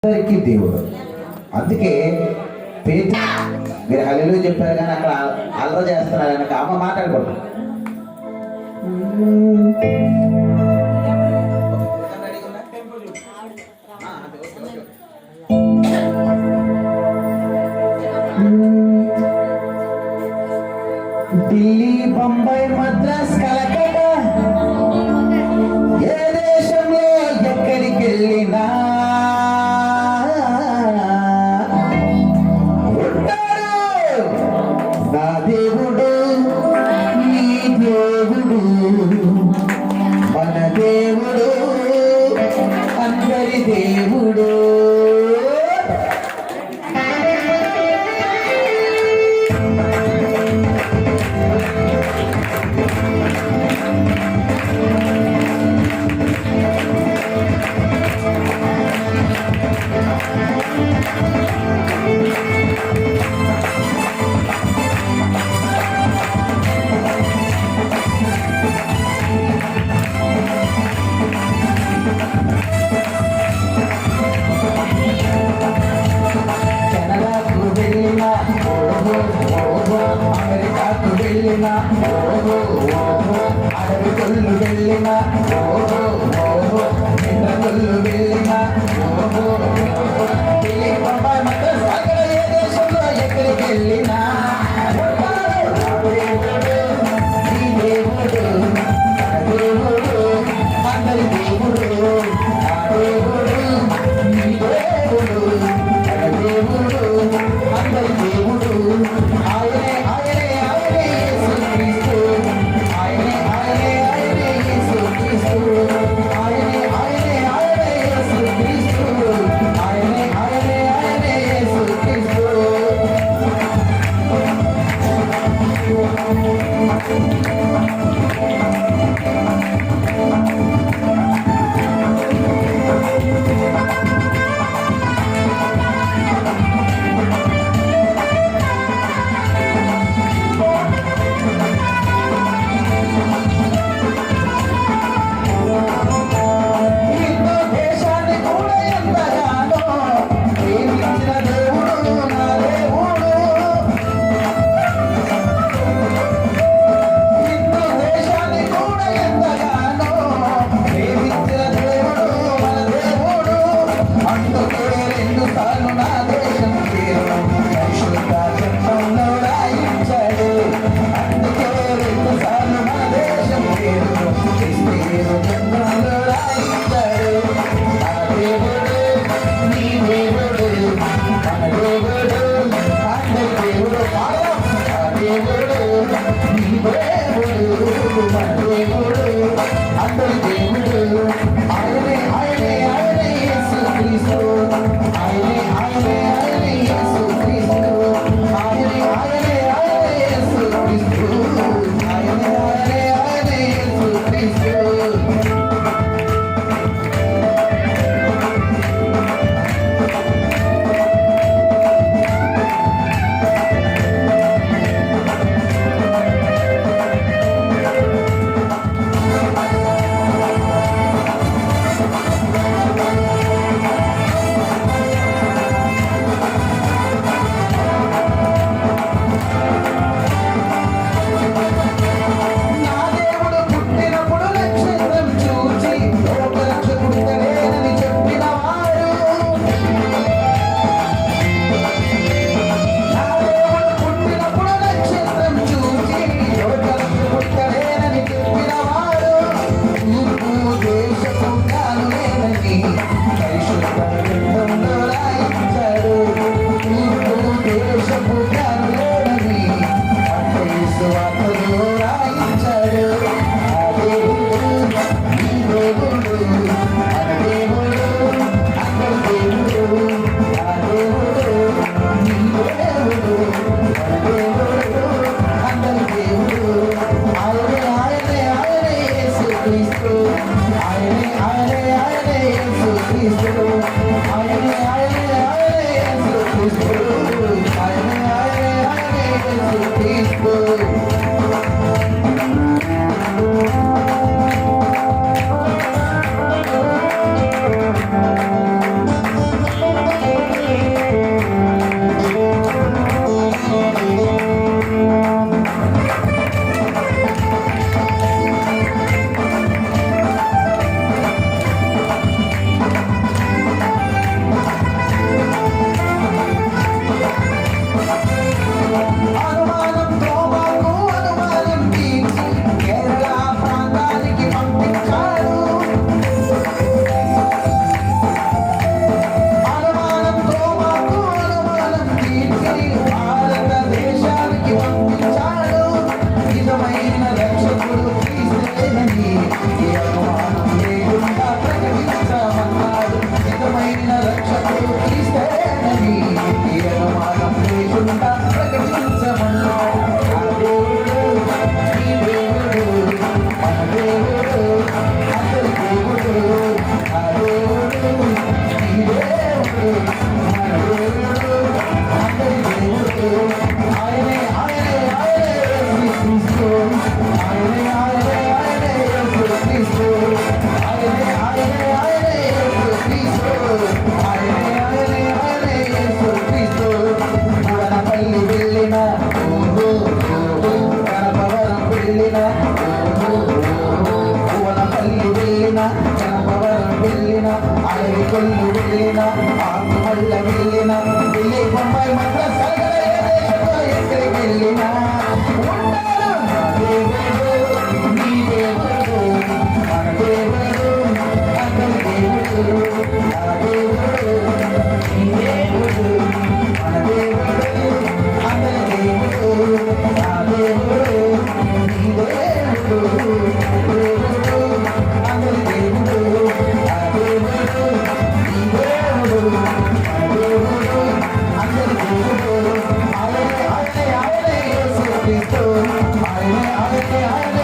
అందరికీ దేవుడు. అందుకే మీరు హల్లెలూయా చెప్పారు కానీ అక్కడ అల్లరి చేస్తున్నారు కనుక అమ్మ మాట్లాడకూడదు. ఢిల్లీ, బొంబాయి, మద్రాస్, కలకత్తా, ఏ దేశంలో ఎక్కడికి వెళ్ళినా ఉంటాడు నా దేవుడు, నీ దేవుడు, మన దేవుడు, అందరి దేవుడు. అమెరికాకు వెళ్ళిన అడవికొల్లు వెళ్ళిన ఇంద్రకొల్లు వెళ్ళిన ఏ దేశంలో ఎక్కడికి వెళ్ళినా అందరి దేవుడు, దేవుడు, అందరి దేవుడు. ఆయనే ఆయనే ఆయనే యేసుక్రీస్తు, ఆయనే ఆయనే ఆయనే యేసుక్రీస్తు, ఆయనే ఆయనే ఆయనే యేసుక్రీస్తు, ఆయనే ఆయనే ఆయనే యేసుక్రీస్తు. అందరి దేవుడు, ఆయనే ఆయనే ఆయనే యేసుక్రీస్తు. క్రీస్తేనని తీరమానం లేకుండా ప్రకటించమన్నాడు. ఆ దేవుడు ఈ దేవుడు మన దేవుడు అందరి దేవుడు. ఆ దేవుడు ఈ దేవుడు మన దేవుడు అందరి దేవుడు. ఆయనే ఆయనే ఆయనే యేసు ఆయనే ఆయనే ఆయనే యేసు క్రీస్తు. ఆయనే ఆయనే ఆయనే యేసు క్రీస్తు. ఆయనే ఆయనే ఆయనే యేసు క్రీస్తు. వనపల్లి వెళ్ళిన కనపవరం వెళ్ళిన వనపల్లి వెళ్ళిన కనపవరం వెళ్ళిన అడవి కొల్లు వెళ్ళిన ఆకుమల్ల వెళ్ళిన వెళ్ళి బొంబాయి మంత్ర సగల దేశంలో ఎక్కడికి వెళ్ళినా ఉంటాడు నా దేవుడు నీ దేవుడు మన దేవుడు అందరి దేవుడు. నా దేవుడు నీ దేవుడు మన దేవుడు అందరి దేవుడు. నా దేవుడు నీ దేవుడు దేవుడు అందరి దేవుడు. నా దేవుడు నీ దేవుడు మన దేవుడు అందరి దేవుడు. ఆయనే ఆయనే ఆయనే యేసు క్రీస్తు. ఆయనే ఆయనే ఆయనే